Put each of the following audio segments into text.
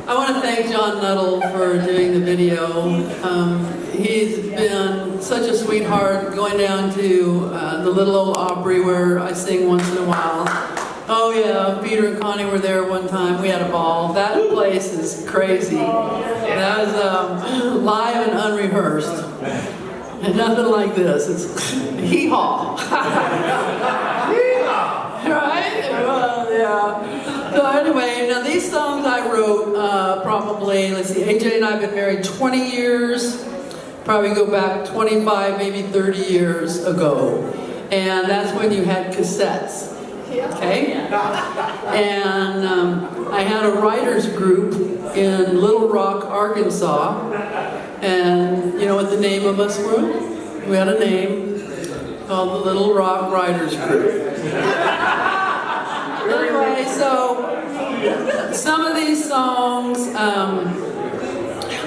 I want to thank John Nuttall for doing the video. He's been such a sweetheart, going down to the little old Opry where I sing once in a while. Oh yeah, Peter and Connie were there one time. We had a ball. That place is crazy. That was live and unrehearsed. And nothing like this. It's hee-haw. Right? Well, yeah. So anyway, now these songs I wrote probably, let's see, AJ and I have been married 20 years. Probably go back 25, maybe 30 years ago. And that's when you had cassettes. Okay? And I had a writers group in Little Rock, Arkansas. And you know what the name of us were? We had a name called the Little Rock Writers Group. Anyway, so some of these songs,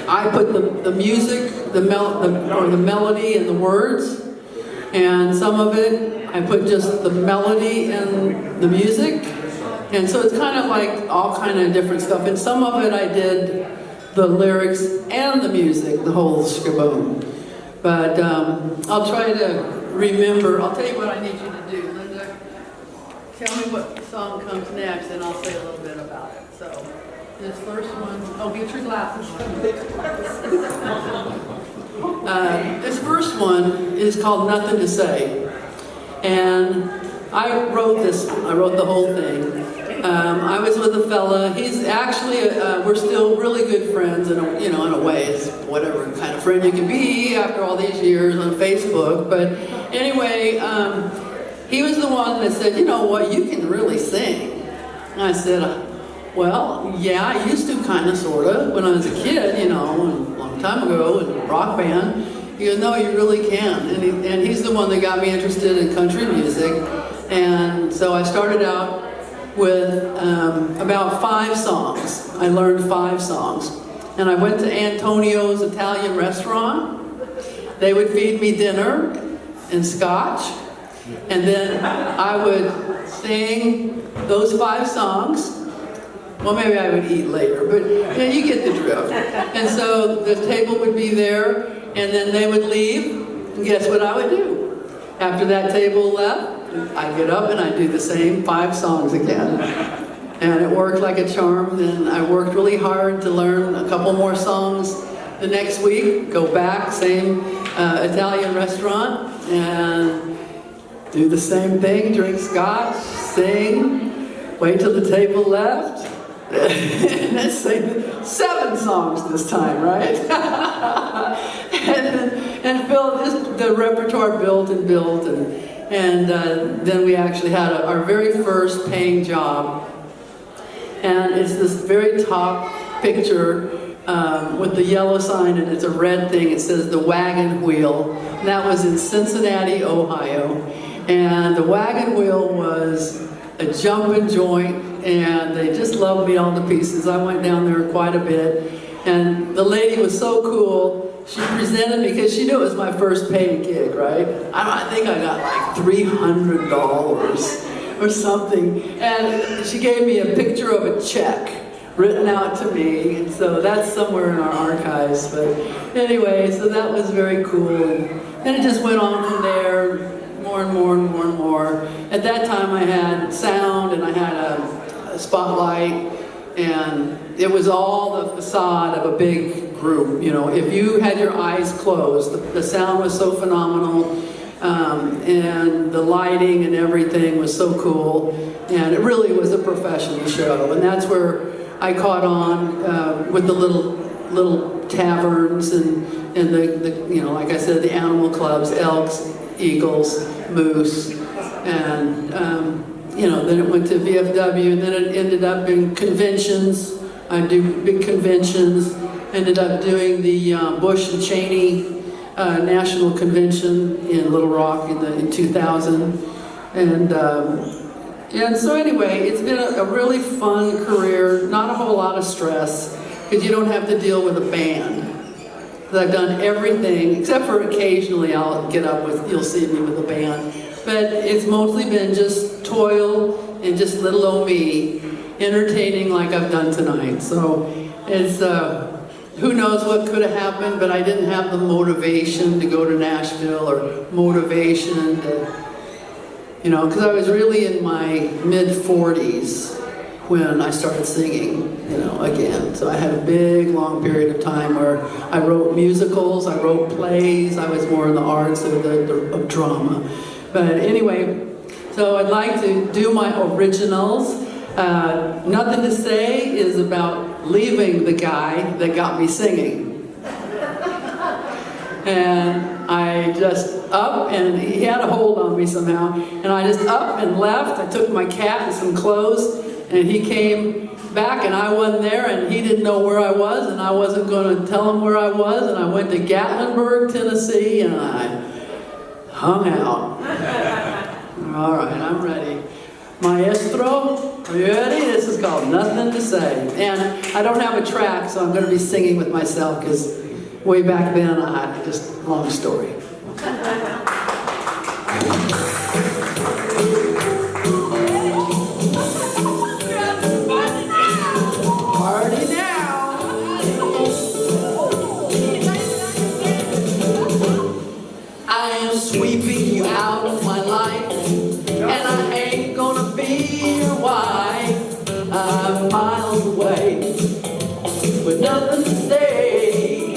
I put the music, the melody and the words, and some of it I put just the melody and the music, and so it's kind of like all kind of different stuff. And some of it I did the lyrics and the music, the whole shaboom. But I'll try to remember. I'll tell you what I need you to do, Linda. Tell me what song comes next, and I'll say a little bit about it. So, this first one, oh, get your glasses. This first one is called Nothin to Say. And I wrote this one. I wrote the whole thing. I was with a fella. He's actually, we're still really good friends, in a way. It's whatever kind of friend you can be after all these years on Facebook. But anyway, he was the one that said, you know what, you can really sing. And I said, well, yeah, I used to kind of, sort of, when I was a kid, a long time ago, in a rock band. He goes, no, you really can. And he's the one that got me interested in country music. And so I started out with about 5 songs. I learned 5 songs. And I went to Antonio's Italian restaurant. They would feed me dinner and scotch. And then I would sing those 5 songs. Well, maybe I would eat later, but you get the drift. And so the table would be there, and then they would leave, and guess what I would do? After that table left, I'd get up and I'd do the same 5 songs again. And it worked like a charm. Then I worked really hard to learn a couple more songs the next week, go back, same Italian restaurant, and do the same thing, drink scotch, sing, wait till the table left, and then sing 7 songs this time, right? and the repertoire built, and then we actually had our very first paying job. And it's this very top picture with the yellow sign, and it's a red thing. It says the Wagon Wheel. And that was in Cincinnati, Ohio. And the Wagon Wheel was a jumping joint, and they just loved me all to pieces. I went down there quite a bit. And the lady was so cool. She presented me, because she knew it was my first paid gig, right? I think I got like $300 or something. And she gave me a picture of a check written out to me. And so that's somewhere in our archives. But anyway, so that was very cool. And then it just went on from there, more and more and more and more. At that time I had sound, and I had a spotlight, and it was all the facade of a big group. If you had your eyes closed, the sound was so phenomenal, and the lighting and everything was so cool, and it really was a professional show. And that's where I caught on with the little taverns and the like I said, the animal clubs, elks, eagles, moose, and then it went to VFW, and then it ended up in conventions. I do big conventions. Ended up doing the Bush and Cheney National Convention in Little Rock in 2000, and so anyway, it's been a really fun career. Not a whole lot of stress, because you don't have to deal with a band. I've done everything, except for occasionally I'll get up you'll see me with a band. But it's mostly been just toil and just little old me entertaining like I've done tonight. So it's, who knows what could have happened, but I didn't have the motivation to go to Nashville or motivation to, you know, because I was really in my mid-40s when I started singing, you know, again. So I had a big, long period of time where I wrote musicals, I wrote plays, I was more in the arts of drama. But anyway, so I'd like to do my originals. Nothin to Say is about leaving the guy that got me singing. And I just up, and he had a hold on me somehow, and I just up and left. I took my cat and some clothes, and he came back, and I wasn't there, and he didn't know where I was, and I wasn't going to tell him where I was, and I went to Gatlinburg, Tennessee, and I hung out. All right, I'm ready. Maestro, are you ready? This is called Nothin to Say. And I don't have a track, so I'm going to be singing with myself, because way back then, I had just long story. Party now! I am sweeping you out of my life, and I ain't gonna be your wife. I'm miles away, with nothing to say.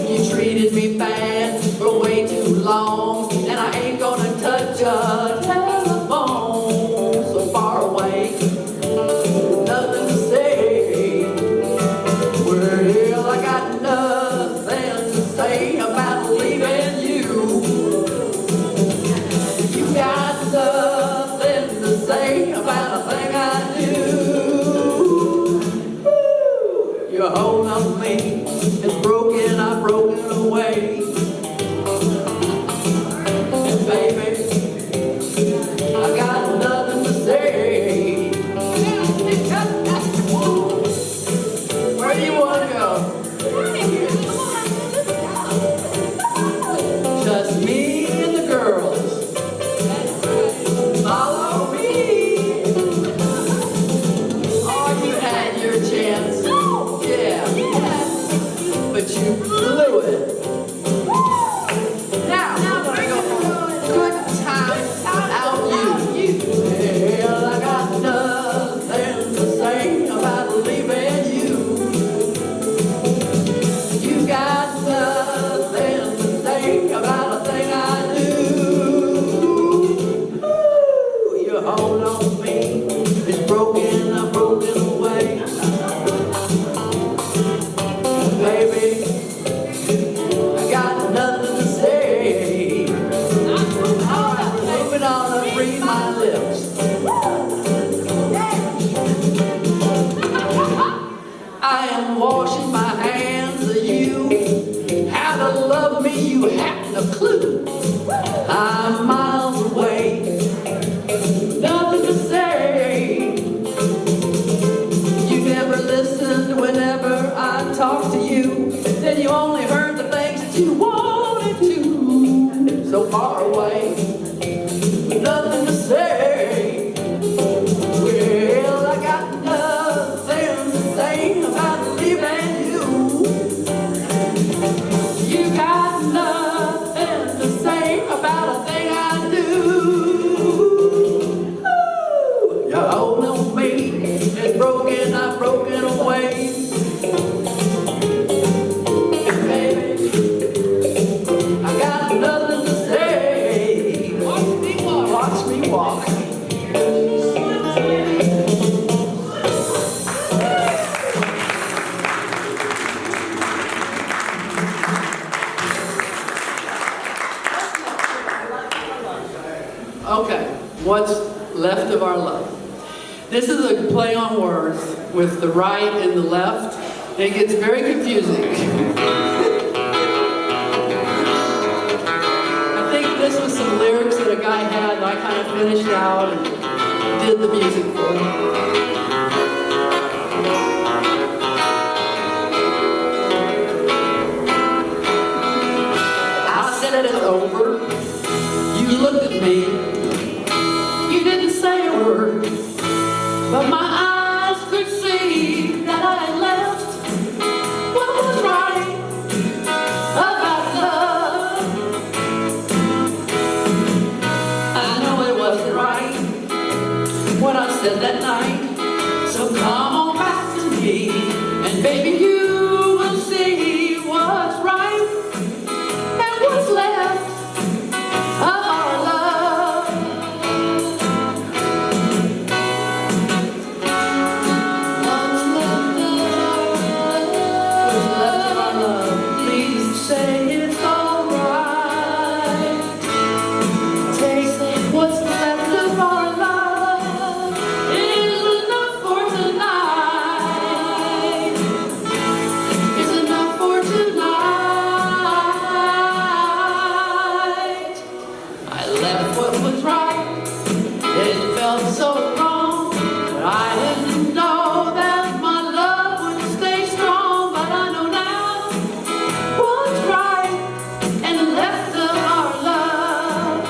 You treated me bad for way too long, and I ain't gonna touch a telephone so far away. Nothing to say. Well, I got nothing to say about leaving you. You got nothing to say about a thing I do. Your hold on me is broken, I've broken away. And baby, I got nothing to say. Where do you want to go? Just me and the girls. Follow me. Oh, you had your chance. Yeah. But you blew it. Now we're gonna go good time out you. Well, I got nothing to say about leaving you. You got nothing to say about a thing I do. Ooh, your hold on me is broken, I've broken away. Baby, I got nothing to say. All right, moving on and read my lips. I am washing my hands of you. How to love me, you haven't a clue. I'm miles away, nothing to say. You never listened whenever I talked to you. Then you only heard the things that you wanted to. So far away, nothing to say. Well, I got nothing to say about leaving you. You got nothing to say about a thing I do. Ooh, your hold on me is broken, I've broken away. And baby, I got nothing to say. Watch me walk. Watch me walk. Okay, what's left of our love? This is a play on words with the right and the left, and it gets very confusing. I think this was some lyrics that a guy had that I kind of finished out and did the music for. I said it's over. You looked at me. You didn't say a word, but my eyes could see left what was right. It felt so wrong, but I didn't know that my love would stay strong. But I know now what's right and left of our love.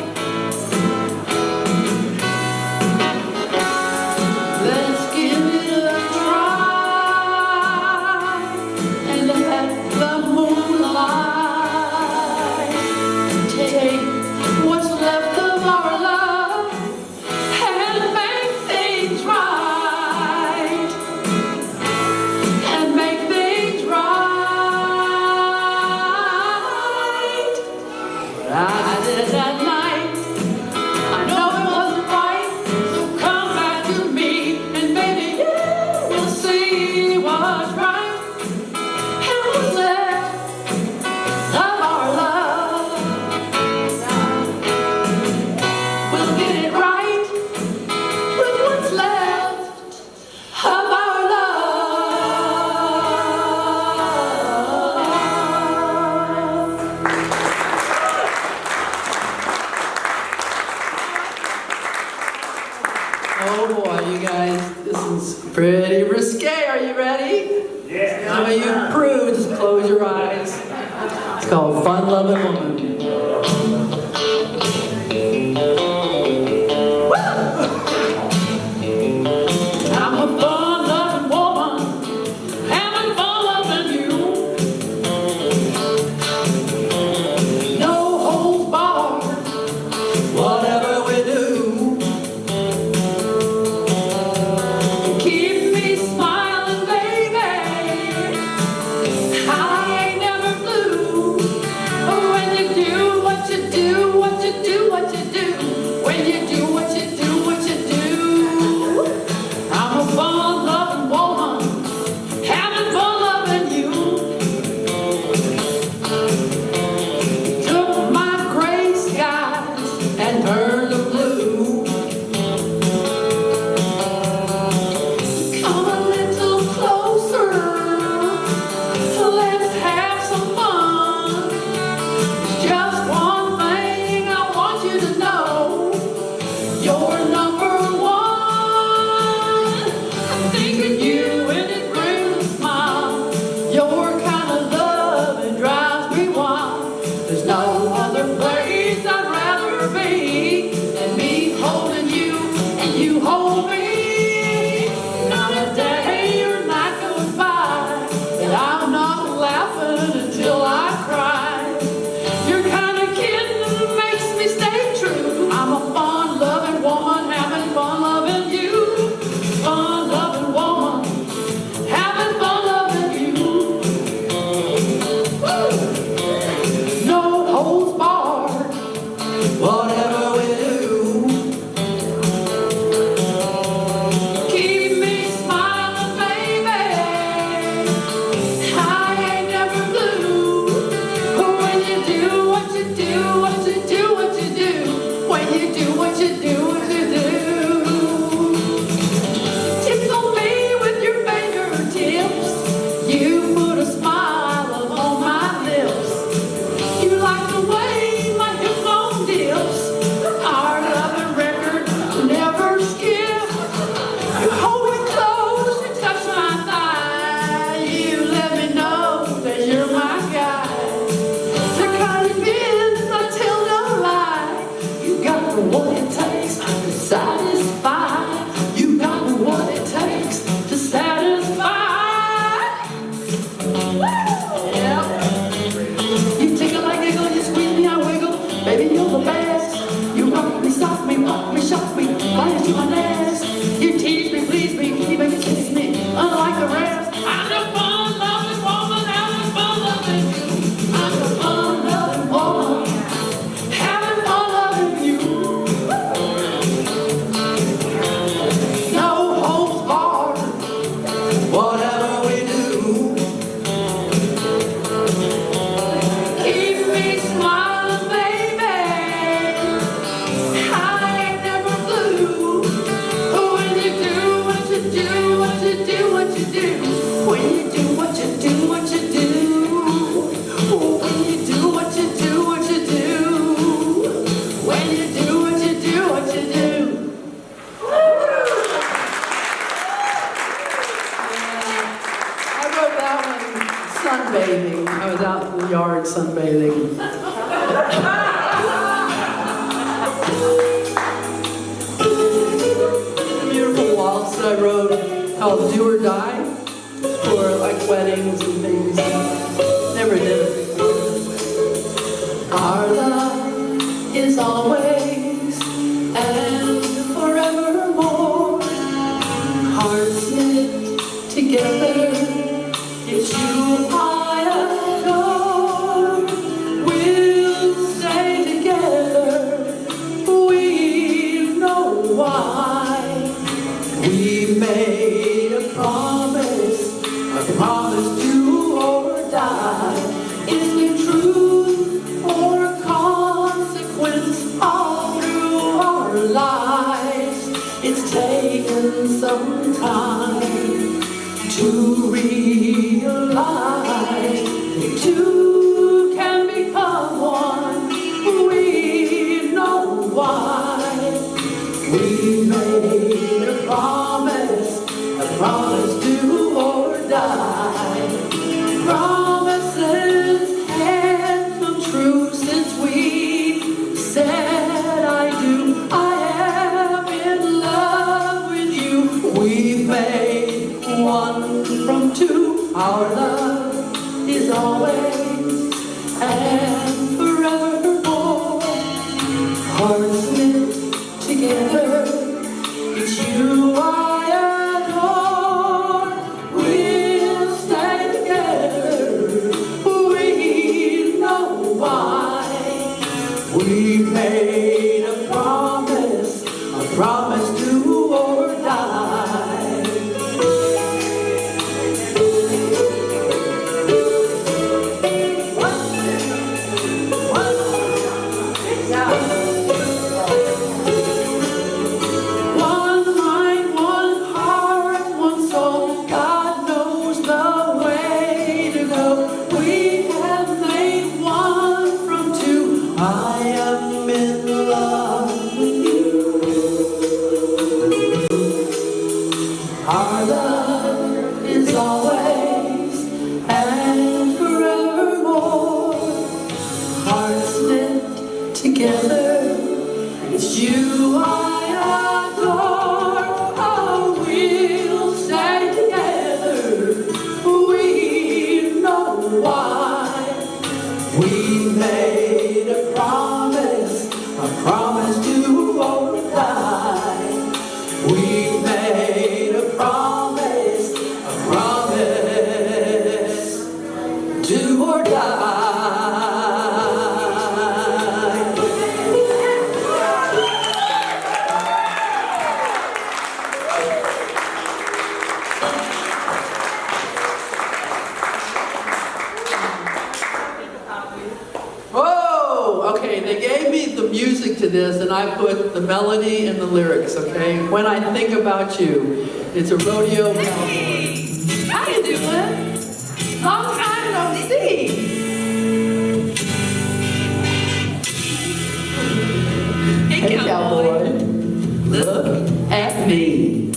Let's give it a try and let the moonlight take what's left of our love and make things right, and make things right. But I did that night, I know it wasn't right, so come back to me and baby you will see what's right and what's left of our love. We'll get it right with what's left of our love. Oh boy, you guys, this is pretty risque. Are you ready? Yeah. Some of you prudes, just close your eyes. It's called Fun Lovin' Woman. I'm a fun-loving woman, having fun loving you. No holds barred, whatever we do. Keep me smiling, baby. I ain't never blue. When you do what you do, what you do, what you do. When you do what you do, what you do. I'm a fun-loving woman, having fun loving you. Took my gray skies and turned them blue. Come a little closer, let's have some fun. Just one thing I want you to know, you're number one. I'm thinking you and it brings a smile. Your kind of love, it drives me wild. There's no other place I'd rather be than me holding you and you hold me. Not a day or night goes by that I'm not laughing until I cry. Your kind of kid makes me stay true. I'm a fun-loving woman, having fun loving you. Fun-loving woman, having fun loving you. Woo! No holds barred, whatever we do. Keep me smiling, baby. I ain't never blue. When you do what you do, what you do, what you do. When you do what you do, what you do. Tickle me with your fingertips. You put a smile on my lips. You like the way my hip bone dips. Our loving record never skips. You hold me close, you touch my thigh. You let me know that you're my guy. The kind of business I tell no lie. You got the what it takes to satisfy. You got the what it takes to satisfy. Yeah. You tickle like giggle, you squeeze me, I wiggle. Baby, you're the best. You rock me, soft me, rock me, shock me, fly to my nest. You tease me, please me, even kiss me, unlike the rest. I'm a fun-loving woman, having fun loving you. I'm a fun-loving woman, having fun loving you. No holds barred, whatever we do. Keep me smiling, baby. I ain't never blue. park sunbathing. A beautiful waltz that I wrote called Do or Die for like weddings and things. Never did it before. Our love is always and forevermore. Hearts knit together. It's you I adore. We'll stay together. We know why. We made a promise do or die. Is it truth or consequence all through our lives? It's taken some time to realize the two can become one. We know why. We made a promise do or die. Promises had come true since we said I do. I am in love with you. We've made one from two. Our love is always and forevermore. Hearts knit together. It's you I adore. We'll stay together. We know why. We made a promise do or die. One mind, one heart, one soul. God knows the way to go. We have made one from two. I am in love with you. Our love is always and forevermore. Hearts knit together. It's you I adore. Oh, we'll stay together. We know why. We made a promise do or die. We made a promise do or die. Whoa! Okay, they gave me the music to this, and I put the melody and the lyrics. Okay, When I Think About You. It's a rodeo cowboy. Hey! How you doing? Long time no see. Hey cowboy, look at me.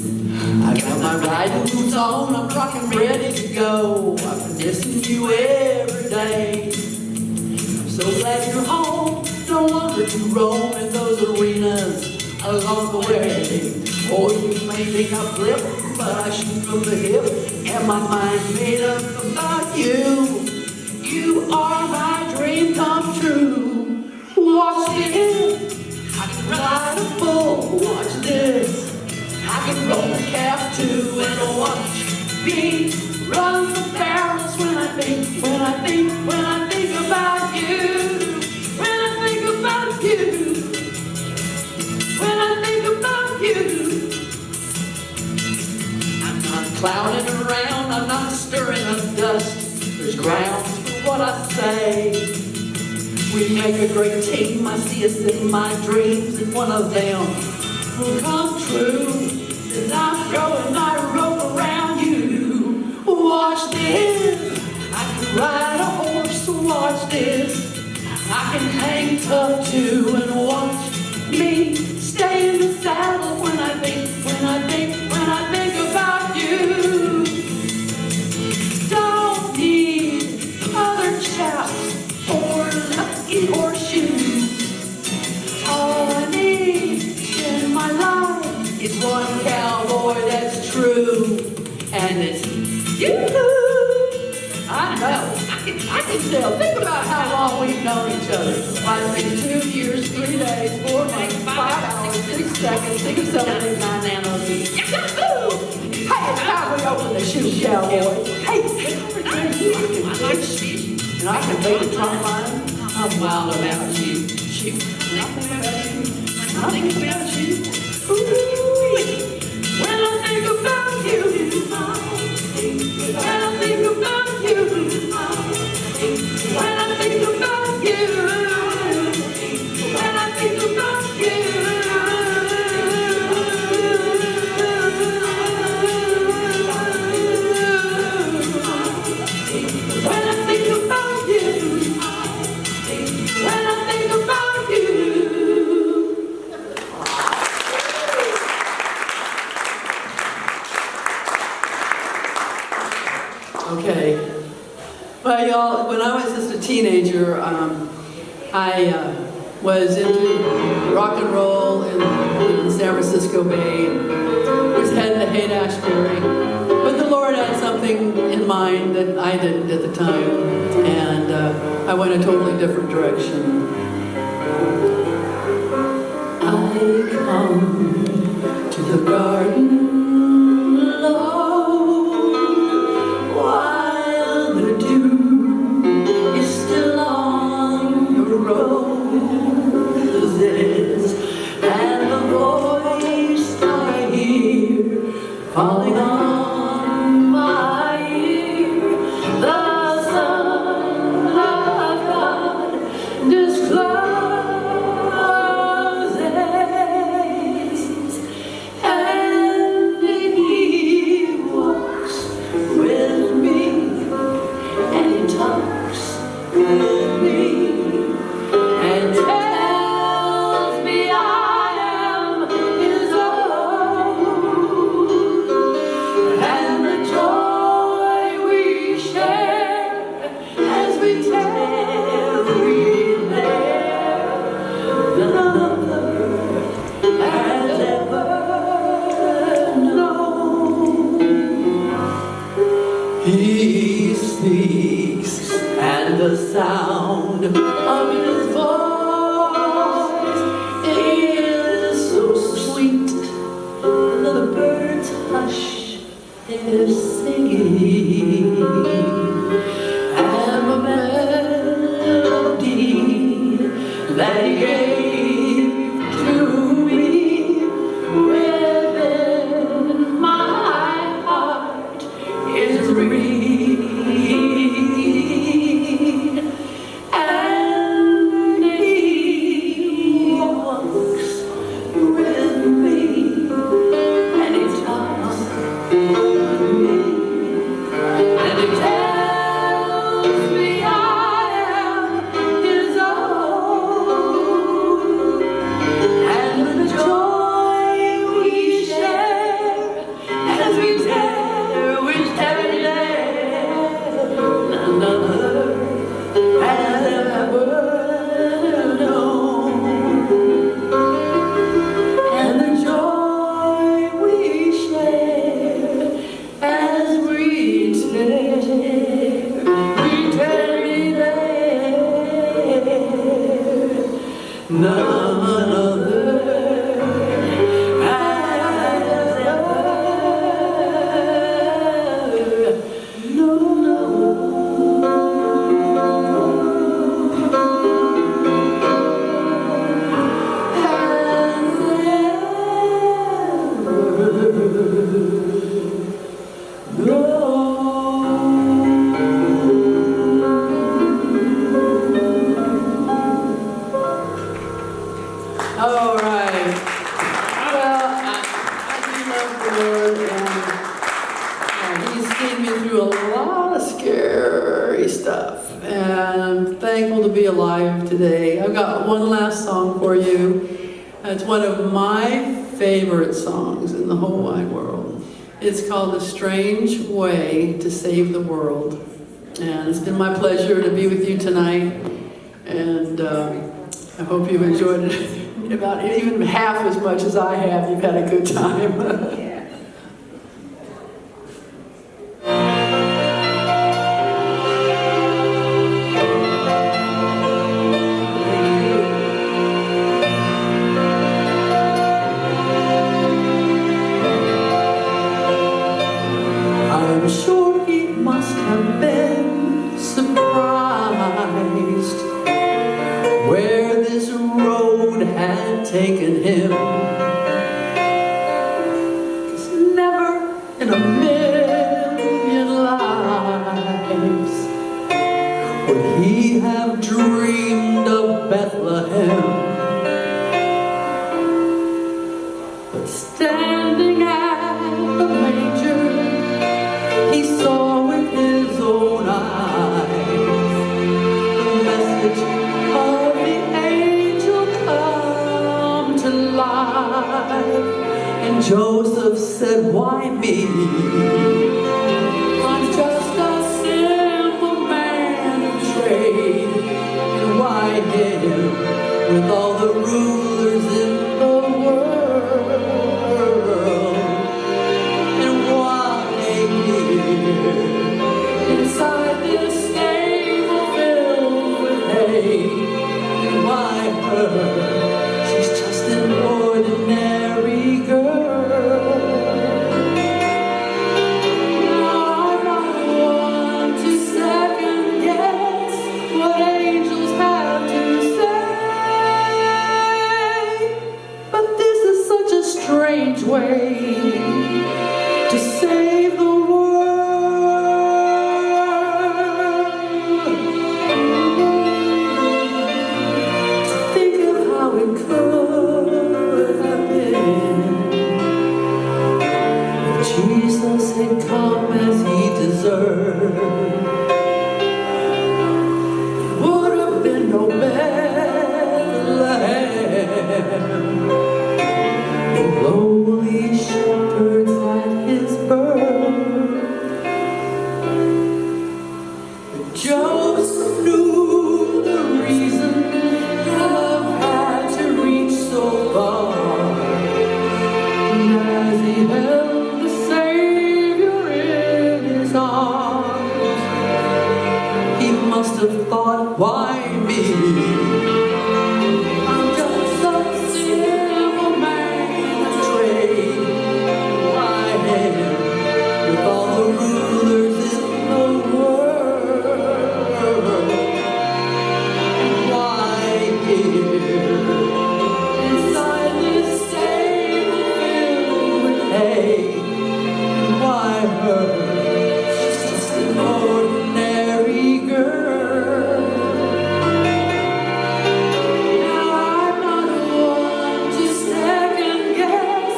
I got my riding boots on, I'm rocking ready to go. I've been missing you every day. I'm so glad you're home, no longer to roam in those arenas along the way. Oh, you may think I flip, but I shoot from the hip, and my mind's made up about you. You are my dream come true. Watch this, I can ride a bull. Watch this, I can roll a calf too. And watch me run the barrels when I think about you. When I think about you. When I think about you. I'm not clowning around, I'm not stirring up dust. There's grounds for what I say. We make a great team, I see us in my dreams, and one of them will come true. As I'm throwing my rope around you. Watch this, I can ride a horse, watch this. I can hang tough too, and watch me stay in the saddle when I think about you. Don't need other chaps It's one cowboy that's true, and it's you. I know. I can tell. Think about how long we've known each other. I've been 2 years, 3 days, 4 months, 5 hours, 6 seconds, 6, 7, 8, 9 nanos. Yahoo! Hey, it's time we open the shoe, cowboy. Hey, I like to fish, and I can make a trombone. I'm wild about you. Shoot. And I think about you. I think about you. Ooh. When I think about you, when I think about you, when I think about you, when I think about you, when I think about you, when I think about you. Okay. Well, y'all, when I was just a teenager, I was into rock and roll in the San Francisco Bay. Was heading to Haight-Ashbury. But the Lord had something in mind that I didn't at the time. And I went a totally different direction. I come to the garden alone while the dew is still on the roses, and the voice I hear falling on my ear, the Son of God discloses, and He walks with me, and He talks with me, and tells me I am His own, and the joy we share as we tarry there, none other has ever known. He speaks, and the sound of His voice is so sweet. The birds hush their singing, and the melody that He gave to me within my heart is real, and He walks with me, and He talks with me, and He tells me I am His own, and the joy we share as we tarry there, none other has ever known, and the joy we share as we tarry there, none other has ever known. All right. Well, I do love the Lord, and He's seen me through a lot of scary stuff. And I'm thankful to be alive today. I've got one last song for you. It's one of my favorite songs in the whole wide world. It's called A Strange Way to Save the World. And it's been my pleasure to be with you tonight. And I hope you've enjoyed it about even half as much as I have, you've had a good time. Yeah. I'm sure he must have been surprised where this road had taken him. 'Cause never in a million lives would he have dreamed of Bethlehem. But standing at the manger, he saw with his own eyes the message of the angel come to life. And Joseph said, why me? I'm just a simple man of trade. And why him with all the rulers in the world? And why inside this stable filled with hay? And why her? She's just an ordinary girl. Now I'm not one to second guess what angels have to say, but this is such a strange way to save the world. To think of how it could have been if Jesus had come as he deserved. It would have been no Bethlehem. The lowly shepherds at his birth. But Joseph knew the reason love had to reach so far. And as he held the Savior in his arms, he must have thought, why me? I'm just a simple man of trade. Why him with all the rulers in the world? Why here inside this stable filled with hay? And why her? She's just an ordinary girl. Now I'm not one to second guess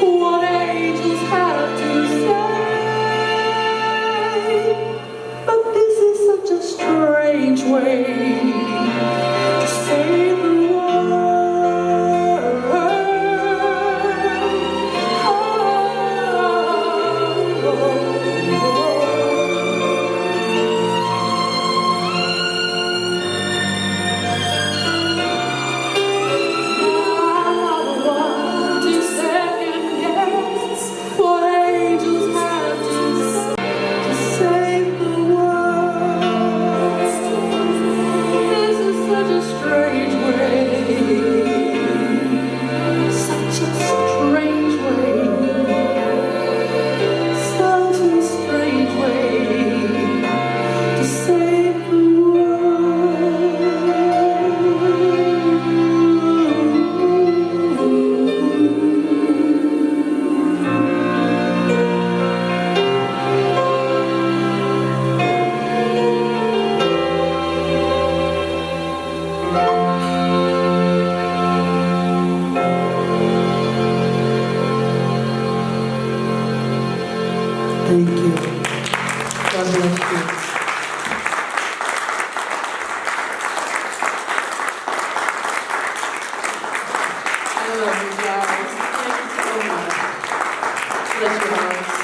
what angels have to say, but this is such a strange way to save the world. I'm not one to second guess what angels have to say to save the world. This is such a strange way, such a strange way, such a strange way to save the Thank you. God bless you. I love you guys. Thank you so much. Bless your hearts.